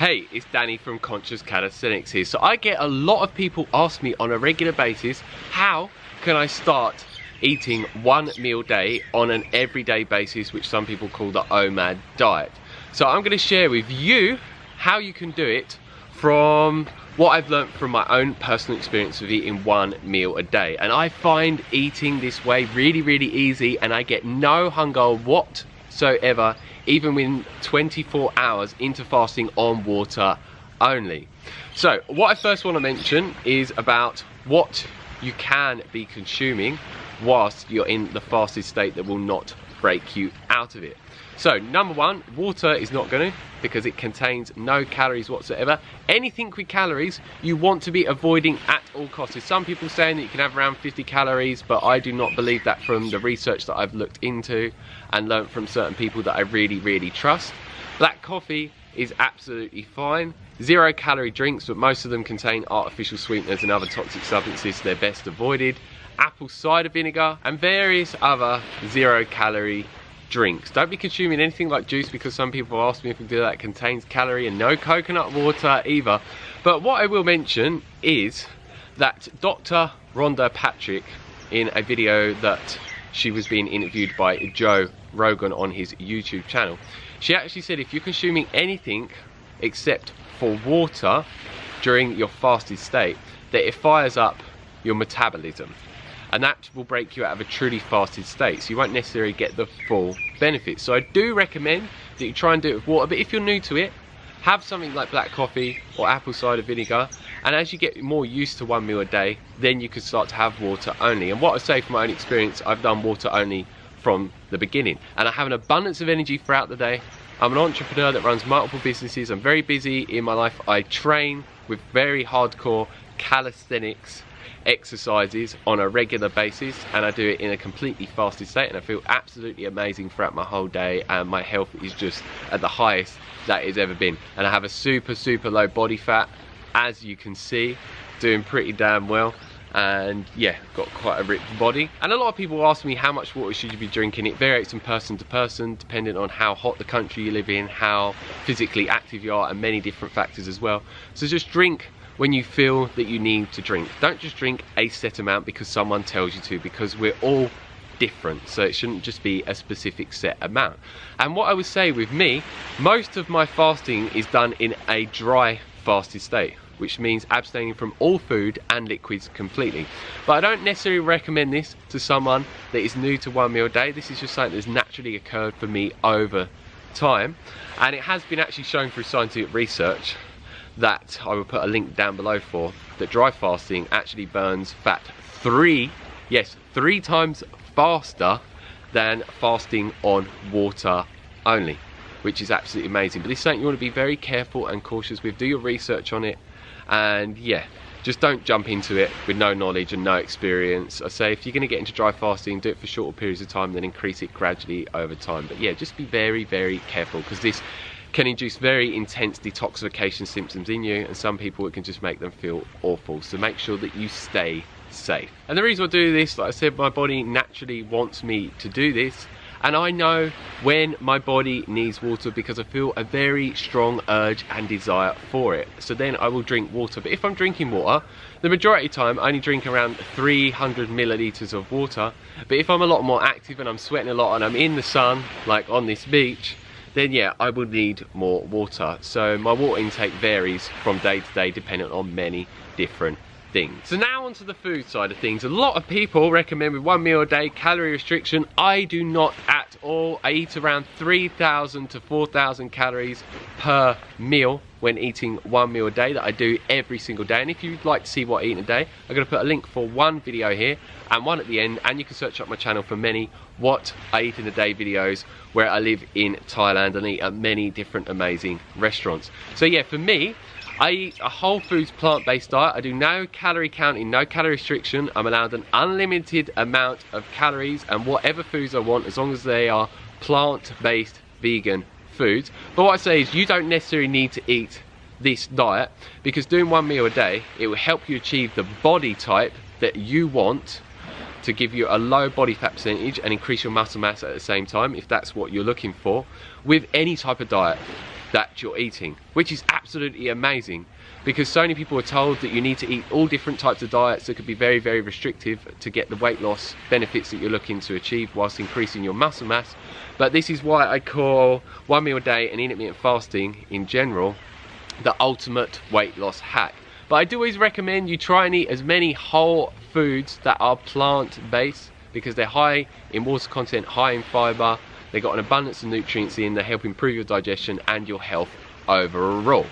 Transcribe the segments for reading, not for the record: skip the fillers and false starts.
Hey, it's Danny from Conscious Calisthenics here. So I get a lot of people ask me on a regular basis, how can I start eating one meal a day on an everyday basis, which some people call the OMAD diet. So I'm going to share with you how you can do it from what I've learned from my own personal experience of eating one meal a day. And I find eating this way really easy, and I get no hunger whatsoever, even when 24 hours into fasting on water only. So what I first want to mention is about what you can be consuming whilst you're in the fasted state that will not break you out of it. So number one, water is not going to, because it contains no calories whatsoever. Anything with calories you want to be avoiding at all costs. There's some people saying that you can have around 50 calories, but I do not believe that from the research that I've looked into and learned from certain people that I really trust. Black coffee is absolutely fine. 0 calorie drinks, but most of them contain artificial sweeteners and other toxic substances, so they're best avoided. Apple cider vinegar and various other 0 calorie drinks. Don't be consuming anything like juice, because some people ask me if we do that, contains calorie, and no coconut water either. But what I will mention is that Dr. Rhonda Patrick, in a video that she was being interviewed by Joe Rogan on his YouTube channel, she actually said if you're consuming anything except for water during your fasted state, that it fires up your metabolism, and that will break you out of a truly fasted state, so you won't necessarily get the full benefits. So I do recommend that you try and do it with water, but if you're new to it, have something like black coffee or apple cider vinegar, and as you get more used to one meal a day, then you can start to have water only. And what I say from my own experience, I've done water only from the beginning, and I have an abundance of energy throughout the day. I'm an entrepreneur that runs multiple businesses. I'm very busy in my life. I train with very hardcore calisthenics exercises on a regular basis, and I do it in a completely fasted state, and I feel absolutely amazing throughout my whole day, and my health is just at the highest that it's ever been. And I have a super low body fat, as you can see, doing pretty damn well. And yeah, got quite a ripped body. And a lot of people ask me, how much water should you be drinking? It varies from person to person, depending on how hot the country you live in, how physically active you are, and many different factors as well. So just drink when you feel that you need to drink. Don't just drink a set amount because someone tells you to, because we're all different, so it shouldn't just be a specific set amount. And what I would say with me, most of my fasting is done in a dry fasted state, which means abstaining from all food and liquids completely. But I don't necessarily recommend this to someone that is new to one meal a day. This is just something that's naturally occurred for me over time, and it has been actually shown through scientific research that I will put a link down below for, that dry fasting actually burns fat 3 times faster than fasting on water only, which is absolutely amazing. But this is something you want to be very careful and cautious with. Do your research on it, and yeah, just don't jump into it with no knowledge and no experience. I say if you're going to get into dry fasting, do it for shorter periods of time, then increase it gradually over time. But yeah, just be very careful, because this can induce very intense detoxification symptoms in you, and some people it can just make them feel awful. So make sure that you stay safe. And the reason I do this, like I said, my body naturally wants me to do this, and I know when my body needs water because I feel a very strong urge and desire for it. So then I will drink water. But if I'm drinking water, the majority of the time I only drink around 300 milliliters of water. But if I'm a lot more active and I'm sweating a lot and I'm in the sun, like on this beach, then yeah, I would need more water. So my water intake varies from day to day depending on many different things. So now onto the food side of things. A lot of people recommend with one meal a day calorie restriction. I do not at all. I eat around 3,000 to 4,000 calories per meal when eating one meal a day, that I do every single day. And if you'd like to see what I eat in a day, I'm going to put a link for one video here and one at the end, and you can search up my channel for many what I eat in a day videos where I live in Thailand and eat at many different amazing restaurants. So yeah, for me, I eat a whole foods plant-based diet. I do no calorie counting, no calorie restriction. I'm allowed an unlimited amount of calories and whatever foods I want, as long as they are plant-based vegan foods. But what I say is, you don't necessarily need to eat this diet, because doing one meal a day, it will help you achieve the body type that you want, to give you a low body fat percentage and increase your muscle mass at the same time, if that's what you're looking for, with any type of diet. that you're eating, which is absolutely amazing, because so many people are told that you need to eat all different types of diets that could be very, very restrictive to get the weight loss benefits that you're looking to achieve whilst increasing your muscle mass. But this is why I call 1 meal a day and intermittent fasting in general the ultimate weight loss hack. But I do always recommend you try and eat as many whole foods that are plant-based, because they're high in water content, high in fibre, they've got an abundance of nutrients in, they help improve your digestion and your health overall.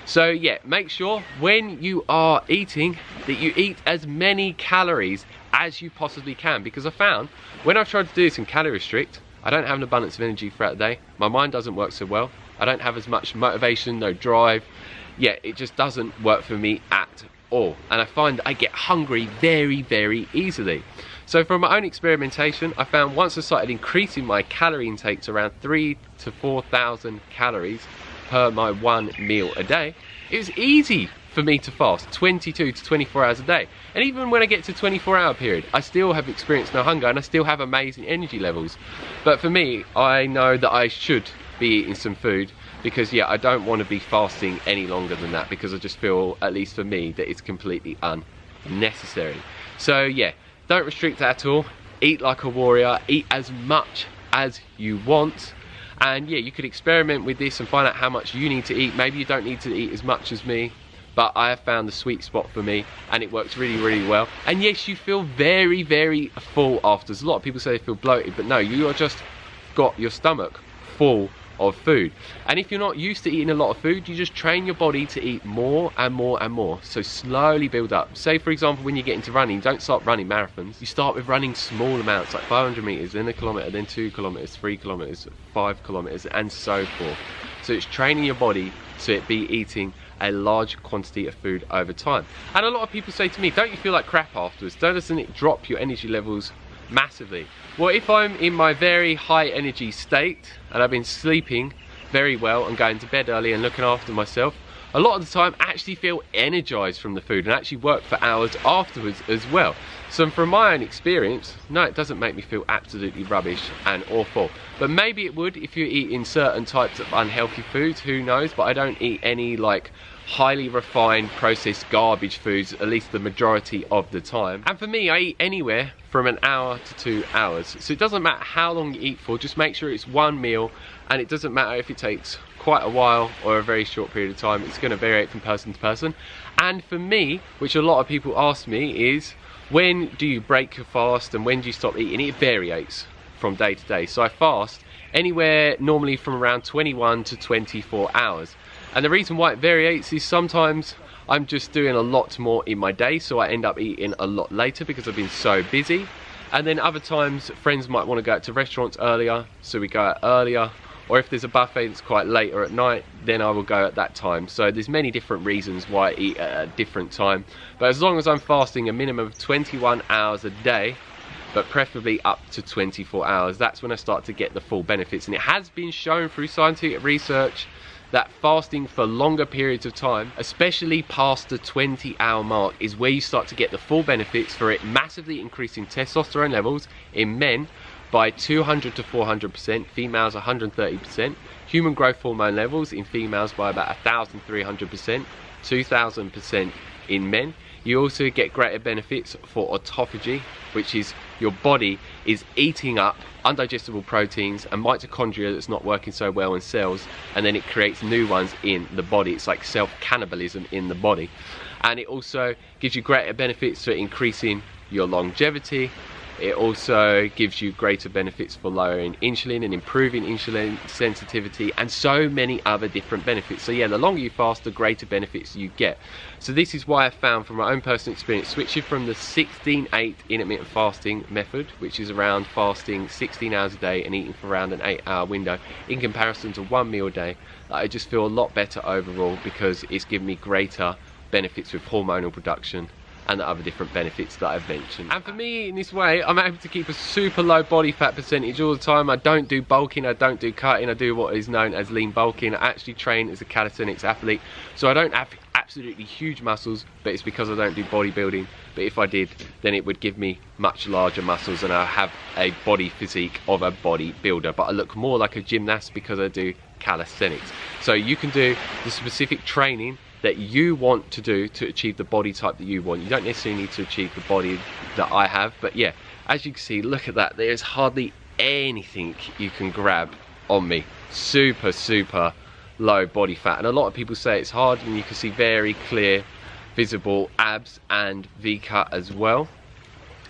So yeah, make sure when you are eating that you eat as many calories as you possibly can, because I found when I've tried to do this and calorie restrict, I don't have an abundance of energy throughout the day, my mind doesn't work so well, I don't have as much motivation, no drive. Yeah, it just doesn't work for me at all, and I find that I get hungry very, very easily. So from my own experimentation, I found once I started increasing my calorie intake to around 3,000 to 4,000 calories per my 1 meal a day, it was easy for me to fast 22 to 24 hours a day. And even when I get to 24-hour period, I still have experienced no hunger and I still have amazing energy levels. But for me, I know that I should be eating some food, because yeah, I don't want to be fasting any longer than that, because I just feel, at least for me, that it's completely unnecessary. So yeah, don't restrict at all, eat like a warrior, eat as much as you want. And yeah, you could experiment with this and find out how much you need to eat. Maybe you don't need to eat as much as me, but I have found the sweet spot for me and it works really, really well. And yes, you feel very, very full after. A lot of people say they feel bloated, but no, you are just got your stomach full of food. And if you're not used to eating a lot of food, you just train your body to eat more and more and more. So slowly build up. Say for example, when you get into running, don't start running marathons. You start with running small amounts, like 500 meters, then a kilometer, then 2 kilometers, 3 kilometers, 5 kilometers, and so forth. So it's training your body to it be eating a large quantity of food over time. And a lot of people say to me, don't you feel like crap afterwards? Doesn't it drop your energy levels massively? Well, if I'm in my very high energy state and I've been sleeping very well and going to bed early and looking after myself, a lot of the time I actually feel energized from the food and actually work for hours afterwards as well. So from my own experience, no, it doesn't make me feel absolutely rubbish and awful. But maybe it would if you're eating certain types of unhealthy foods, who knows? But I don't eat any like highly refined processed garbage foods, at least the majority of the time. And for me, I eat anywhere from an hour to 2 hours. So it doesn't matter how long you eat for, just make sure it's one meal, and it doesn't matter if it takes quite a while or a very short period of time. It's going to vary from person to person. And for me, which a lot of people ask me, is when do you break your fast and when do you stop eating? It varies from day to day. So I fast anywhere normally from around 21 to 24 hours. And the reason why it varies is sometimes I'm just doing a lot more in my day, so I end up eating a lot later because I've been so busy. And then other times friends might want to go out to restaurants earlier, so we go out earlier. Or if there's a buffet that's quite late or at night, then I will go at that time. So there's many different reasons why I eat at a different time. But as long as I'm fasting a minimum of 21 hours a day, but preferably up to 24 hours, that's when I start to get the full benefits. And it has been shown through scientific research that fasting for longer periods of time, especially past the 20-hour mark, is where you start to get the full benefits for it massively increasing testosterone levels in men by 200 to 400%, females 130%, human growth hormone levels in females by about 1,300%, 2,000% in men. You also get greater benefits for autophagy, which is your body is eating up undigestible proteins and mitochondria that's not working so well in cells, and then it creates new ones in the body. It's like self-cannibalism in the body. And it also gives you greater benefits for increasing your longevity. It also gives you greater benefits for lowering insulin and improving insulin sensitivity, and so many other different benefits. So yeah, the longer you fast, the greater benefits you get. So this is why I found from my own personal experience, switching from the 16-8 intermittent fasting method, which is around fasting 16 hours a day and eating for around an 8-hour window, in comparison to 1 meal a day, I just feel a lot better overall, because it's given me greater benefits with hormonal production and the other different benefits that I've mentioned. And for me, in this way, I'm able to keep a super low body fat percentage all the time. I don't do bulking, I don't do cutting, I do what is known as lean bulking. I actually train as a calisthenics athlete, so I don't have absolutely huge muscles, but it's because I don't do bodybuilding. But if I did, then it would give me much larger muscles and I have a body physique of a bodybuilder, but I look more like a gymnast because I do calisthenics. So you can do the specific training that you want to do to achieve the body type that you want. You don't necessarily need to achieve the body that I have, but yeah, as you can see, look at that, there's hardly anything you can grab on me. Super low body fat, and a lot of people say it's hard, and you can see very clear visible abs and V-cut as well.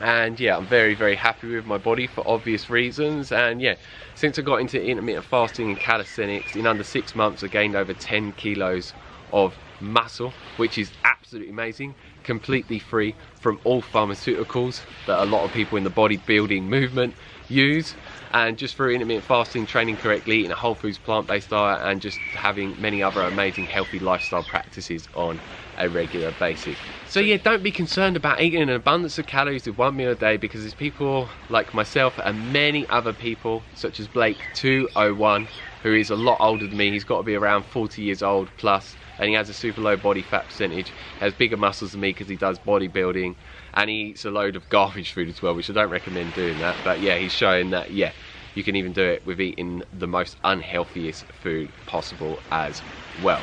And yeah, I'm very happy with my body for obvious reasons. And yeah, since I got into intermittent fasting and calisthenics, in under 6 months I gained over 10 kilos of muscle, which is absolutely amazing, completely free from all pharmaceuticals that a lot of people in the bodybuilding movement use. And just through intermittent fasting, training correctly, eating a whole foods plant-based diet, and just having many other amazing healthy lifestyle practices on a regular basis. So yeah, don't be concerned about eating an abundance of calories with 1 meal a day, because there's people like myself and many other people such as Blake 201, who is a lot older than me. He's got to be around 40 years old plus, and he has a super low body fat percentage, has bigger muscles than me because he does bodybuilding, and he eats a load of garbage food as well, which I don't recommend doing that. But yeah, he's showing that yeah, you can even do it with eating the most unhealthiest food possible as well.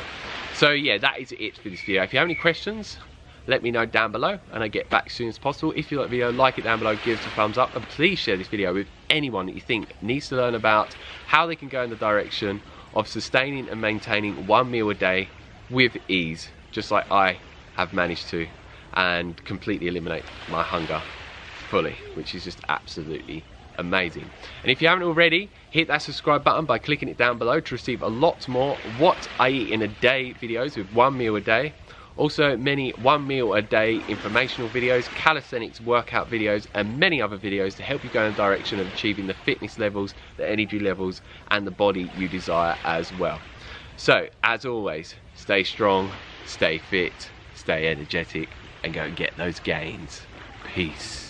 So yeah, that is it for this video. If you have any questions, let me know down below and I get back as soon as possible. If you like the video, like it down below, give us a thumbs up, and please share this video with anyone that you think needs to learn about how they can go in the direction of sustaining and maintaining 1 meal a day with ease, just like I have managed to, and completely eliminate my hunger fully, which is just absolutely amazing. And if you haven't already, hit that subscribe button by clicking it down below to receive a lot more what I eat in a day videos with 1 meal a day. Also many 1 meal a day informational videos, calisthenics workout videos, and many other videos to help you go in the direction of achieving the fitness levels, the energy levels, and the body you desire as well. So as always, stay strong, stay fit, stay energetic, and go and get those gains. Peace.